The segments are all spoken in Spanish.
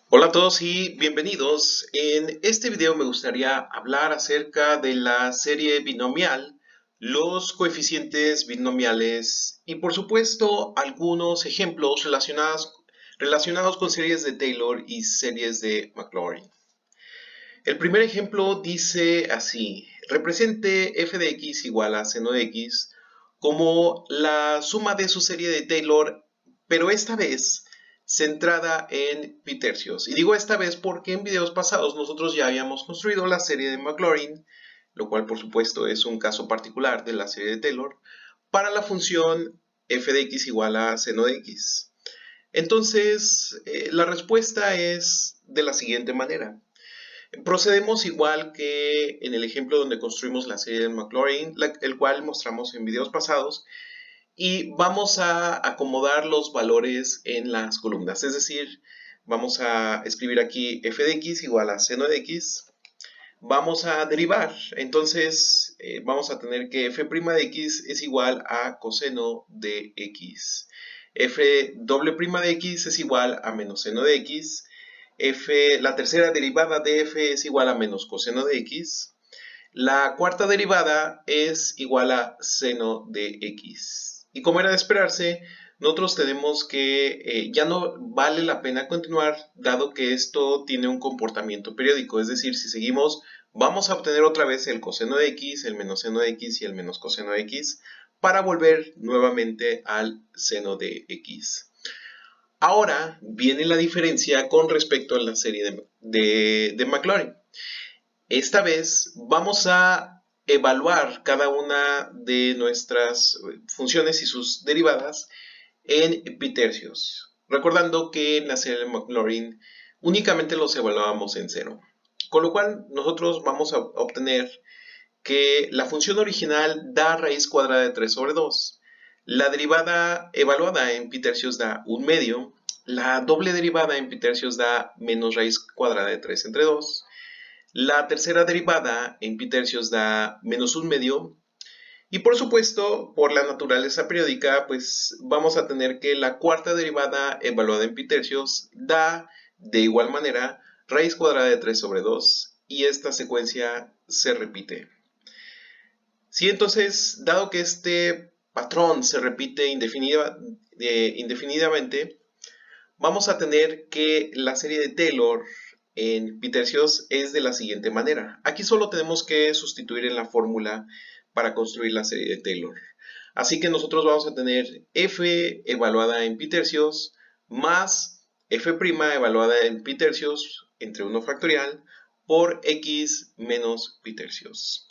Hola a todos y bienvenidos. En este video me gustaría hablar acerca de la serie binomial, los coeficientes binomiales y por supuesto algunos ejemplos relacionados con series de Taylor y series de Maclaurin. El primer ejemplo dice así: represente f de x igual a seno de x como la suma de su serie de Taylor, pero esta vez centrada en pi tercios. Y digo esta vez porque en videos pasados nosotros ya habíamos construido la serie de Maclaurin, lo cual por supuesto es un caso particular de la serie de Taylor, para la función f de x igual a seno de x. Entonces, la respuesta es de la siguiente manera. Procedemos igual que en el ejemplo donde construimos la serie de Maclaurin, el cual mostramos en videos pasados, y vamos a acomodar los valores en las columnas. Es decir, vamos a escribir aquí f de x igual a seno de x. Vamos a derivar, entonces vamos a tener que f' de x es igual a coseno de x. F doble prima de x es igual a menos seno de x. La tercera derivada de f es igual a menos coseno de x. La cuarta derivada es igual a seno de x. Y como era de esperarse, nosotros tenemos que ya no vale la pena continuar, dado que esto tiene un comportamiento periódico. Es decir, si seguimos, vamos a obtener otra vez el coseno de x, el menos seno de x y el menos coseno de x, para volver nuevamente al seno de x. Ahora viene la diferencia con respecto a la serie de Maclaurin. Esta vez vamos a evaluar cada una de nuestras funciones y sus derivadas en pi tercios. Recordando que en la serie de Maclaurin únicamente los evaluábamos en cero. Con lo cual nosotros vamos a obtener que la función original da raíz cuadrada de 3 sobre 2. La derivada evaluada en pi tercios da 1/2. La doble derivada en pi tercios da menos raíz cuadrada de 3 entre 2. La tercera derivada en pi tercios da menos 1/2. Y por supuesto, por la naturaleza periódica, pues vamos a tener que la cuarta derivada evaluada en pi tercios da de igual manera raíz cuadrada de 3 sobre 2 y esta secuencia se repite. Sí, entonces, dado que este patrón se repite indefinidamente, vamos a tener que la serie de Taylor en pi tercios es de la siguiente manera. Aquí solo tenemos que sustituir en la fórmula para construir la serie de Taylor. Así que nosotros vamos a tener f evaluada en pi tercios más f' evaluada en pi tercios entre 1 factorial por x menos pi tercios,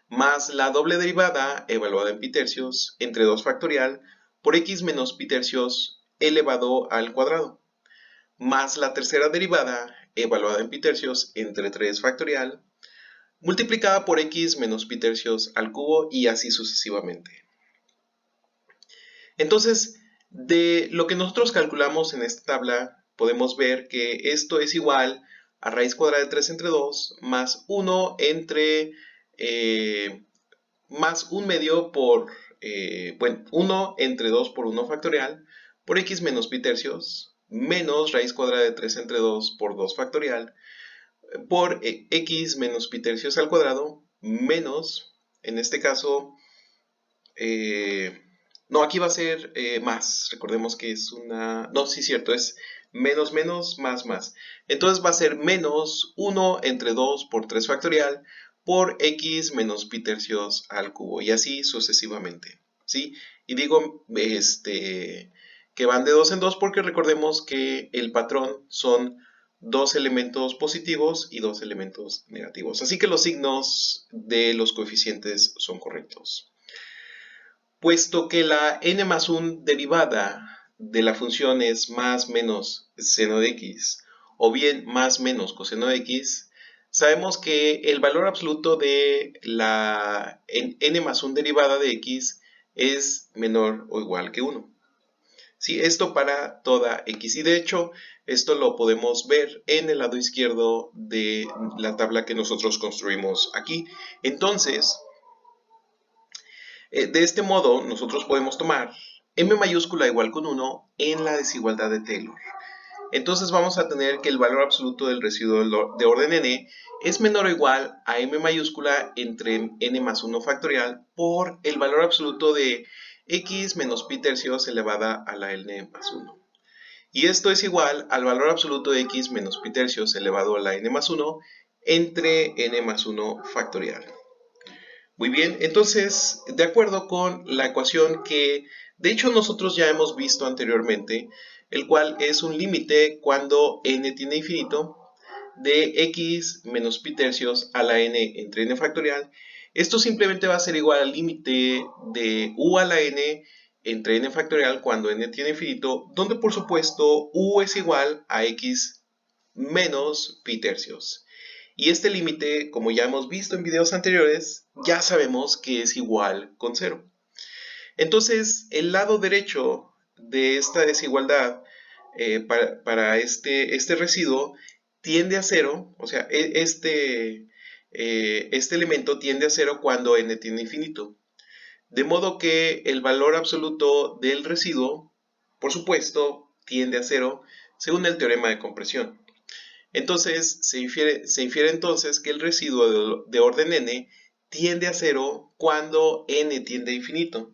más la doble derivada evaluada en pi tercios entre 2 factorial por x menos pi tercios elevado al cuadrado, más la tercera derivada evaluada en pi tercios entre 3 factorial multiplicada por x menos pi tercios al cubo y así sucesivamente. Entonces, de lo que nosotros calculamos en esta tabla, podemos ver que esto es igual a raíz cuadrada de 3 entre 2 más 1 entre más 1/2 por, 1 entre 2 por 1 factorial por x menos pi tercios menos raíz cuadrada de 3 entre 2 por 2 factorial por x menos pi tercios al cuadrado menos, en este caso, no, aquí va a ser más. Recordemos que es una... No, sí, cierto, es menos, menos, más, más. Entonces va a ser menos 1 entre 2 por 3 factorial por x menos pi tercios al cubo. Y así sucesivamente, ¿sí? Y digo que van de 2 en 2 porque recordemos que el patrón son dos elementos positivos y dos elementos negativos. Así que los signos de los coeficientes son correctos. Puesto que la n más 1 derivada de la función es más menos seno de x o bien más menos coseno de x, sabemos que el valor absoluto de la n más 1 derivada de x es menor o igual que 1. ¿Sí? Esto para toda x, y de hecho esto lo podemos ver en el lado izquierdo de la tabla que nosotros construimos aquí. Entonces, de este modo, nosotros podemos tomar m mayúscula igual con 1 en la desigualdad de Taylor. entonces vamos a tener que el valor absoluto del residuo de orden n es menor o igual a m mayúscula entre n más 1 factorial por el valor absoluto de x menos pi tercios elevada a la n más 1. Y esto es igual al valor absoluto de x menos pi tercios elevado a la n más 1 entre n más 1 factorial. Muy bien, entonces, de acuerdo con la ecuación que de hecho nosotros ya hemos visto anteriormente, el cual es un límite cuando n tiende a infinito de x menos pi tercios a la n entre n factorial, esto simplemente va a ser igual al límite de u a la n entre n factorial cuando n tiende a infinito, donde por supuesto u es igual a x menos pi tercios. Y este límite, como ya hemos visto en videos anteriores, ya sabemos que es igual con 0. Entonces, el lado derecho de esta desigualdad para este residuo tiende a 0, o sea, este elemento tiende a 0 cuando n tiende a infinito. De modo que el valor absoluto del residuo, por supuesto, tiende a 0 según el teorema de compresión. Entonces, se infiere entonces que el residuo de orden n tiende a 0 cuando n tiende a infinito.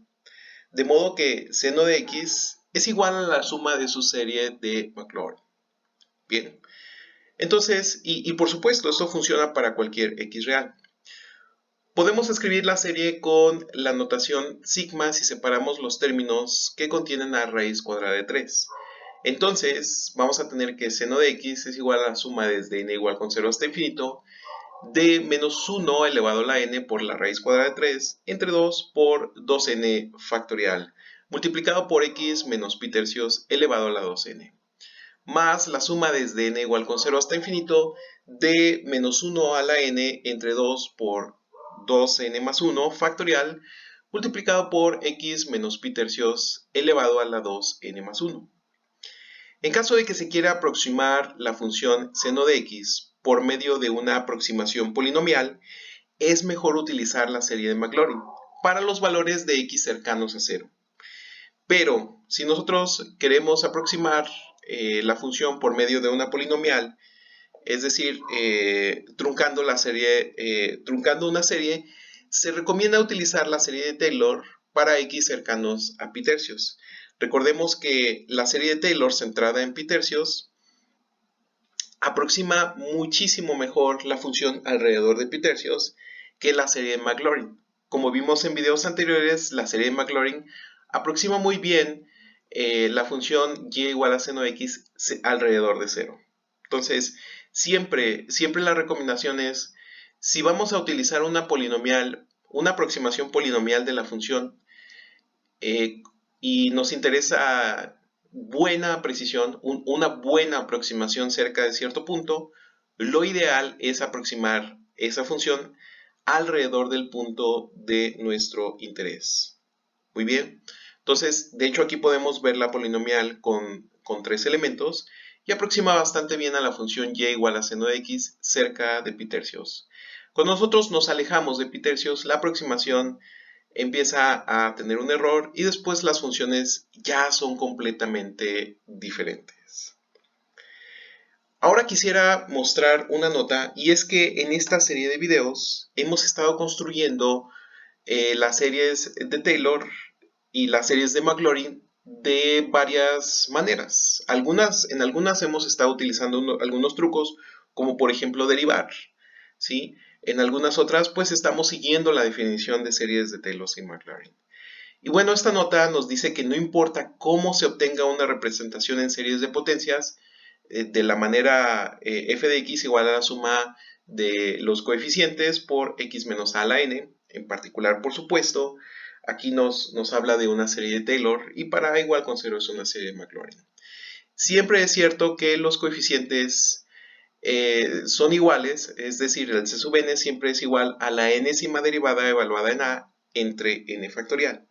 De modo que seno de x es igual a la suma de su serie de Maclaurin. Bien. Entonces, y por supuesto, esto funciona para cualquier x real. Podemos escribir la serie con la notación sigma si separamos los términos que contienen la raíz cuadrada de 3. Entonces, vamos a tener que seno de x es igual a la suma desde n igual con 0 hasta infinito de menos 1 elevado a la n por la raíz cuadrada de 3 entre 2 por 2n factorial multiplicado por x menos pi tercios elevado a la 2n más la suma desde n igual con 0 hasta infinito de menos 1 a la n entre 2 por 2n más 1 factorial multiplicado por x menos pi tercios elevado a la 2n más 1. En caso de que se quiera aproximar la función seno de x por medio de una aproximación polinomial, es mejor utilizar la serie de Maclaurin para los valores de x cercanos a 0. Pero si nosotros queremos aproximar la función por medio de una polinomial, es decir, truncando una serie, se recomienda utilizar la serie de Taylor para x cercanos a pi tercios. Recordemos que la serie de Taylor centrada en pi tercios aproxima muchísimo mejor la función alrededor de pi tercios que la serie de Maclaurin. Como vimos en videos anteriores, la serie de Maclaurin aproxima muy bien la función y igual a seno de x alrededor de 0. Entonces, siempre la recomendación es, si vamos a utilizar una polinomial, una aproximación polinomial de la función, y nos interesa buena precisión, una buena aproximación cerca de cierto punto, lo ideal es aproximar esa función alrededor del punto de nuestro interés. Muy bien, entonces de hecho aquí podemos ver la polinomial con 3 elementos y aproxima bastante bien a la función y igual a seno de x cerca de pi tercios. Cuando nosotros nos alejamos de pi tercios, la aproximación empieza a tener un error y después las funciones ya son completamente diferentes. Ahora quisiera mostrar una nota y es que en esta serie de videos hemos estado construyendo las series de Taylor y las series de Maclaurin de varias maneras. En algunas hemos estado utilizando algunos trucos como por ejemplo derivar, ¿sí? En algunas otras, pues estamos siguiendo la definición de series de Taylor y Maclaurin. Y bueno, esta nota nos dice que no importa cómo se obtenga una representación en series de potencias, de la manera f de x igual a la suma de los coeficientes por x menos a la n, en particular, por supuesto, aquí nos habla de una serie de Taylor y para igual con 0 es una serie de Maclaurin. Siempre es cierto que los coeficientes son iguales, es decir, el c sub n siempre es igual a la enésima derivada evaluada en a entre n factorial.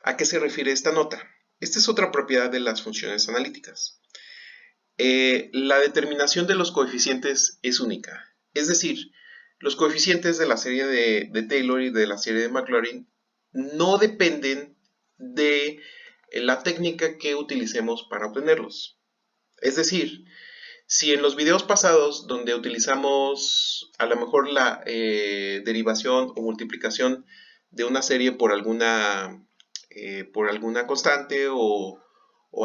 ¿A qué se refiere esta nota? Esta es otra propiedad de las funciones analíticas. La determinación de los coeficientes es única, es decir, los coeficientes de la serie de Taylor y de la serie de Maclaurin no dependen de la técnica que utilicemos para obtenerlos. Es decir, si en los videos pasados donde utilizamos a lo mejor la derivación o multiplicación de una serie por alguna constante o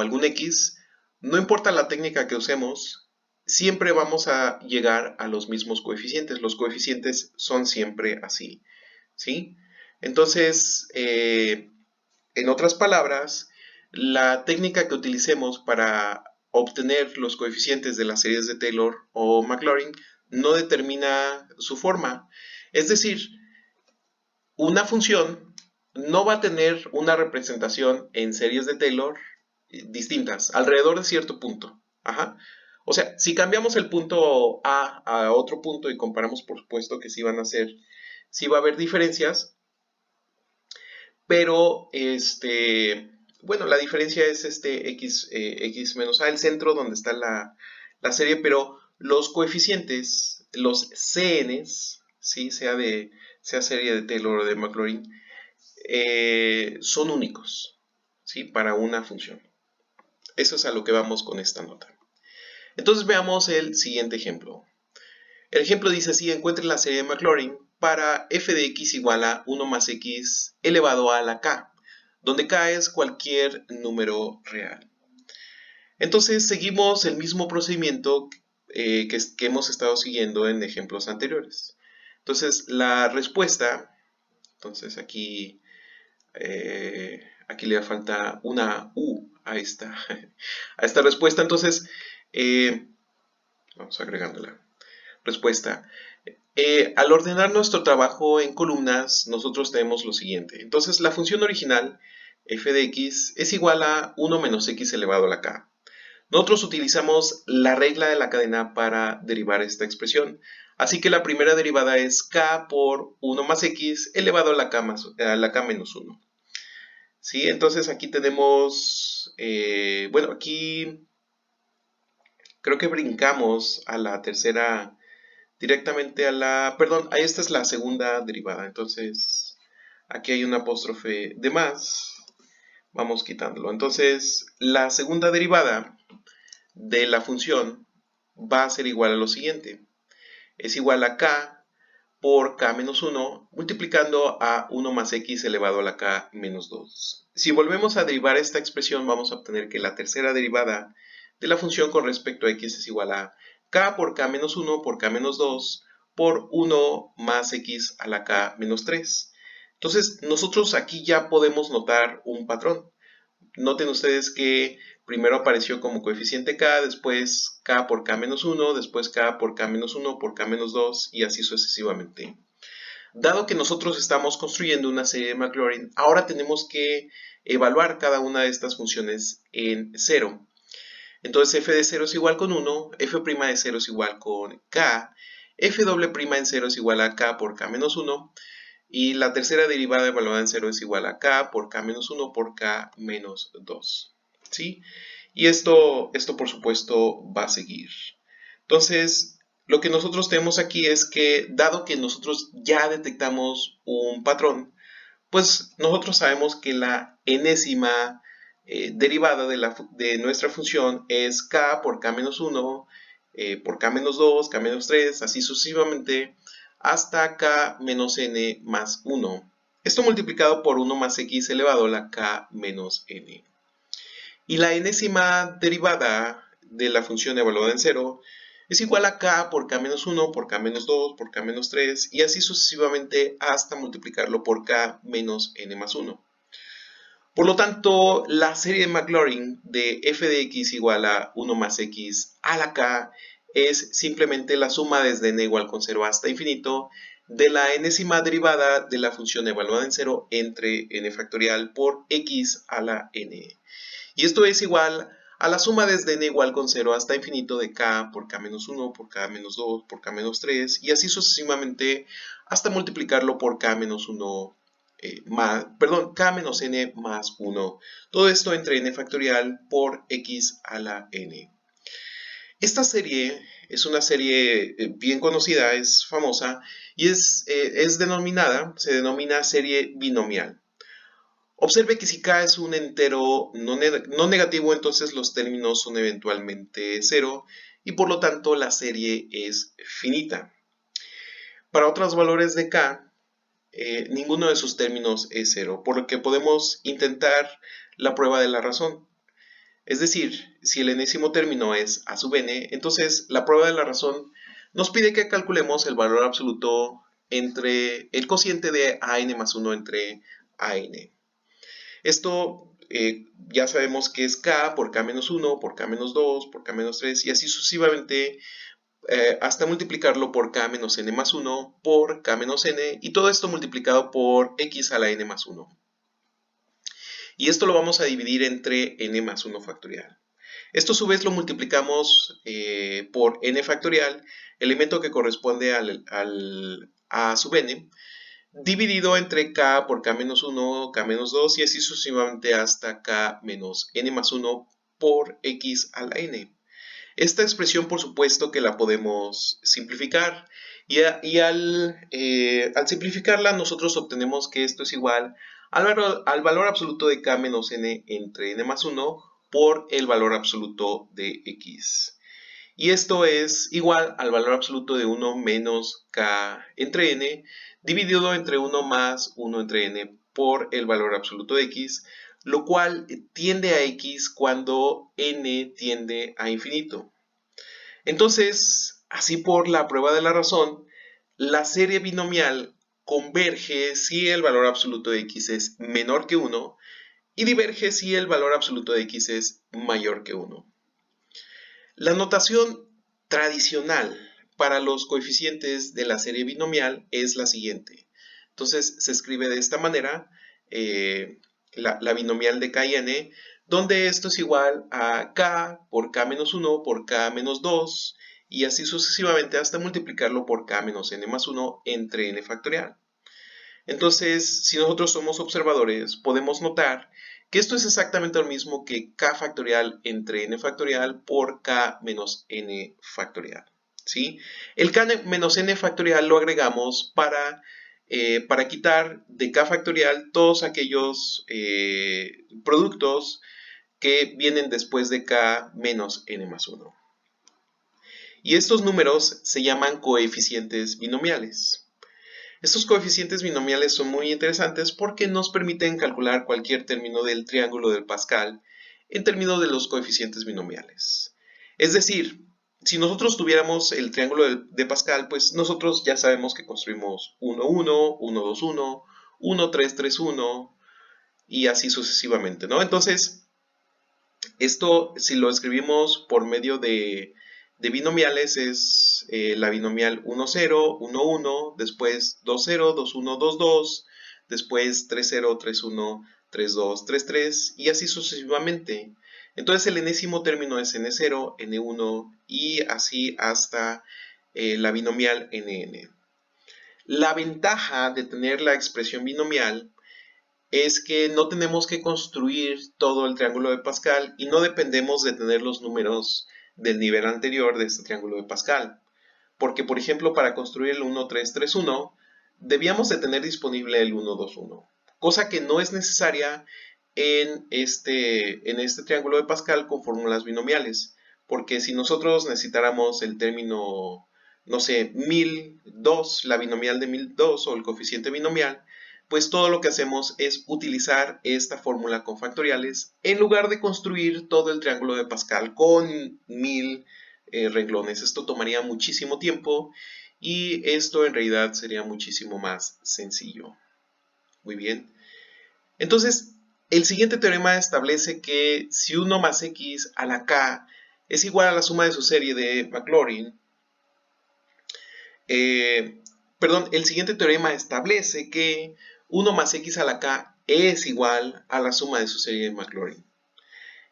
algún x, no importa la técnica que usemos, siempre vamos a llegar a los mismos coeficientes. Los coeficientes son siempre así, ¿sí? Entonces, en otras palabras, la técnica que utilicemos para obtener los coeficientes de las series de Taylor o Maclaurin no determina su forma. Es decir, una función no va a tener una representación en series de Taylor distintas, alrededor de cierto punto. Ajá. O sea, si cambiamos el punto a otro punto y comparamos, por supuesto que sí van a ser, sí va a haber diferencias, pero bueno, la diferencia es x menos a, el centro donde está la serie, pero los coeficientes, los CNs, ¿sí? sea serie de Taylor o de Maclaurin, son únicos, ¿sí? Para una función. Eso es a lo que vamos con esta nota. Entonces veamos el siguiente ejemplo. El ejemplo dice así: encuentre la serie de Maclaurin para f de x igual a 1 más x elevado a la k, donde k es cualquier número real. Entonces seguimos el mismo procedimiento que hemos estado siguiendo en ejemplos anteriores. Entonces la respuesta, entonces aquí le falta una u a esta respuesta. Entonces vamos agregándola. Respuesta. Al ordenar nuestro trabajo en columnas, nosotros tenemos lo siguiente. Entonces, la función original, f de x, es igual a 1 menos x elevado a la k. Nosotros utilizamos la regla de la cadena para derivar esta expresión. Así que la primera derivada es k por 1 más x elevado a la k menos 1. ¿Sí? Entonces, aquí tenemos, bueno, aquí creo que brincamos a la tercera directamente a la, perdón, esta es la segunda derivada, entonces aquí hay un apóstrofe de más, vamos quitándolo. Entonces la segunda derivada de la función va a ser igual a lo siguiente, es igual a k por k menos 1 multiplicando a 1 más x elevado a la k menos 2. Si volvemos a derivar esta expresión, vamos a obtener que la tercera derivada de la función con respecto a x es igual a k por k menos 1 por k menos 2 por 1 más x a la k menos 3. Entonces, nosotros aquí ya podemos notar un patrón. Noten ustedes que primero apareció como coeficiente k, después k por k menos 1, después k por k menos 1 por k menos 2 y así sucesivamente. Dado que nosotros estamos construyendo una serie de Maclaurin, ahora tenemos que evaluar cada una de estas funciones en 0. Entonces f de 0 es igual con 1, f' de 0 es igual con k, f doble prima en 0 es igual a k por k menos 1, y la tercera derivada evaluada en 0 es igual a k por k menos 1 por k menos 2. ¿Sí? Y esto por supuesto va a seguir. Entonces, lo que nosotros tenemos aquí es que, dado que nosotros ya detectamos un patrón, pues nosotros sabemos que la enésima derivada de nuestra función es k por k menos 1, por k menos 2, k menos 3, así sucesivamente, hasta k menos n más 1. Esto multiplicado por 1 más x elevado a la k menos n. Y la enésima derivada de la función evaluada en 0 es igual a k por k menos 1, por k menos 2, por k menos 3 y así sucesivamente hasta multiplicarlo por k menos n más 1. Por lo tanto, la serie de Maclaurin de f de x igual a 1 más x a la k es simplemente la suma desde n igual con 0 hasta infinito de la enésima derivada de la función evaluada en 0 entre n factorial por x a la n. Y esto es igual a la suma desde n igual con 0 hasta infinito de k por k menos 1, por k menos 2, por k menos 3 y así sucesivamente hasta multiplicarlo por k menos 1 k menos n más 1. Todo esto entre n factorial por x a la n. Esta serie es una serie bien conocida, es famosa y se denomina serie binomial. Observe que si k es un entero no negativo, entonces los términos son eventualmente cero y por lo tanto la serie es finita. Para otros valores de k, ninguno de sus términos es cero, por lo que podemos intentar la prueba de la razón. Es decir, si el enésimo término es a sub n, entonces la prueba de la razón nos pide que calculemos el valor absoluto entre el cociente de an más 1 entre an. Esto ya sabemos que es k por k menos 1, por k menos 2, por k menos 3 y así sucesivamente hasta multiplicarlo por k menos n más 1 por k menos n y todo esto multiplicado por x a la n más 1. Y esto lo vamos a dividir entre n más 1 factorial. Esto a su vez lo multiplicamos por n factorial, elemento que corresponde a sub n, dividido entre k por k menos 1, k menos 2 y así sucesivamente hasta k menos n más 1 por x a la n. Esta expresión por supuesto que la podemos simplificar y al simplificarla nosotros obtenemos que esto es igual al valor absoluto de k menos n entre n más 1 por el valor absoluto de x. Y esto es igual al valor absoluto de 1 menos k entre n dividido entre 1 más 1 entre n por el valor absoluto de x, lo cual tiende a x cuando n tiende a infinito. Entonces, así por la prueba de la razón, la serie binomial converge si el valor absoluto de x es menor que 1 y diverge si el valor absoluto de x es mayor que 1. La notación tradicional para los coeficientes de la serie binomial es la siguiente. Entonces se escribe de esta manera la binomial de k y n, donde esto es igual a k por k menos 1 por k menos 2 y así sucesivamente hasta multiplicarlo por k menos n más 1 entre n factorial. Entonces, si nosotros somos observadores, podemos notar que esto es exactamente lo mismo que k factorial entre n factorial por k menos n factorial. ¿Sí? El k menos n factorial lo agregamos para quitar de k factorial todos aquellos productos que vienen después de k menos n más 1. Y estos números se llaman coeficientes binomiales. Estos coeficientes binomiales son muy interesantes porque nos permiten calcular cualquier término del triángulo de Pascal en términos de los coeficientes binomiales. Es decir, si nosotros tuviéramos el triángulo de Pascal, pues nosotros ya sabemos que construimos 1, 1, 1, 2, 1, 1, 3, 3, 1 y así sucesivamente, ¿no? Entonces, esto si lo escribimos por medio de binomiales es la binomial 1, 0, 1, 1, después 2, 0, 2, 1, 2, 2, después 3, 0, 3, 1, 3, 2, 3, 3 y así sucesivamente. Entonces el enésimo término es n0, n1 y así hasta la binomial nn. La ventaja de tener la expresión binomial es que no tenemos que construir todo el triángulo de Pascal y no dependemos de tener los números del nivel anterior de este triángulo de Pascal. Porque, por ejemplo, para construir el 1, 3, 3, 1, debíamos de tener disponible el 1, 2, 1. Cosa que no es necesaria en este triángulo de Pascal con fórmulas binomiales. Porque si nosotros necesitáramos el término, no sé, 1002, la binomial de 1002 o el coeficiente binomial, pues todo lo que hacemos es utilizar esta fórmula con factoriales en lugar de construir todo el triángulo de Pascal con 1000 renglones. Esto tomaría muchísimo tiempo y esto en realidad sería muchísimo más sencillo. Muy bien. Entonces, el siguiente teorema establece que si 1 más x a la k es igual a la suma de su serie de Maclaurin, el siguiente teorema establece que 1 más x a la k es igual a la suma de su serie de Maclaurin.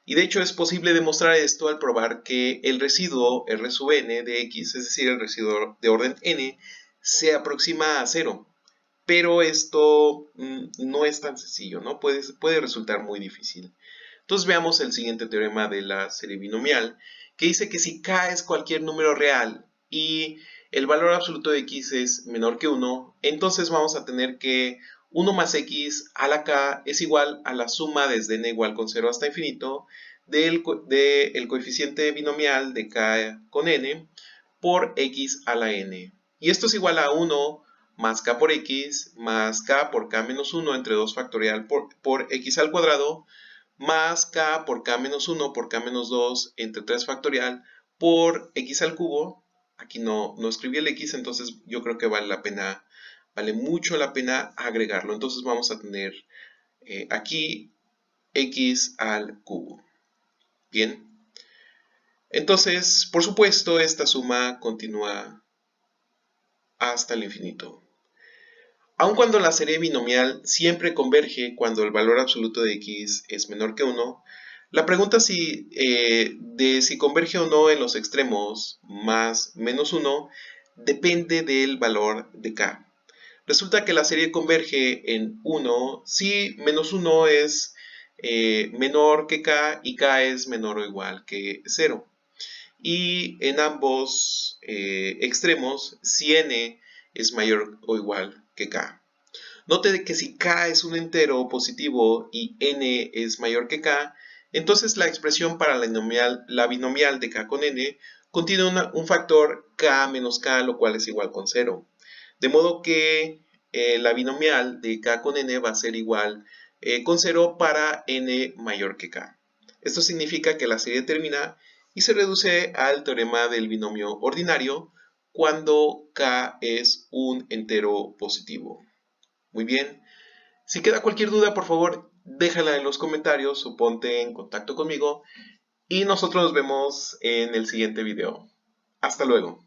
Y de hecho es posible demostrar esto al probar que el residuo R sub n de x, es decir, el residuo de orden n, se aproxima a 0. Pero esto no es tan sencillo, ¿no? Puede resultar muy difícil. Entonces veamos el siguiente teorema de la serie binomial, que dice que si k es cualquier número real y el valor absoluto de x es menor que 1, entonces vamos a tener que 1 más x a la k es igual a la suma desde n igual con 0 hasta infinito del coeficiente binomial de k con n por x a la n. Y esto es igual a 1 más k por x más k por k menos 1 entre 2 factorial por x al cuadrado más k por k menos 1 por k menos 2 entre 3 factorial por x al cubo. Aquí no escribí el x, entonces yo creo que vale mucho la pena agregarlo. Entonces vamos a tener aquí x al cubo. Bien. Entonces, por supuesto, esta suma continúa hasta el infinito. Aun cuando la serie binomial siempre converge cuando el valor absoluto de x es menor que 1, la pregunta de si converge o no en los extremos más menos 1 depende del valor de k. Resulta que la serie converge en 1 si menos 1 es menor que k y k es menor o igual que 0. Y en ambos extremos si n es mayor o igual que k. Note que si k es un entero positivo y n es mayor que k, entonces la expresión para la binomial de k con n contiene un factor k menos k, lo cual es igual con 0. De modo que la binomial de k con n va a ser igual con 0 para n mayor que k. Esto significa que la serie termina y se reduce al teorema del binomio ordinario cuando k es un entero positivo. Muy bien. Si queda cualquier duda, por favor, déjala en los comentarios o ponte en contacto conmigo y nosotros nos vemos en el siguiente video. Hasta luego.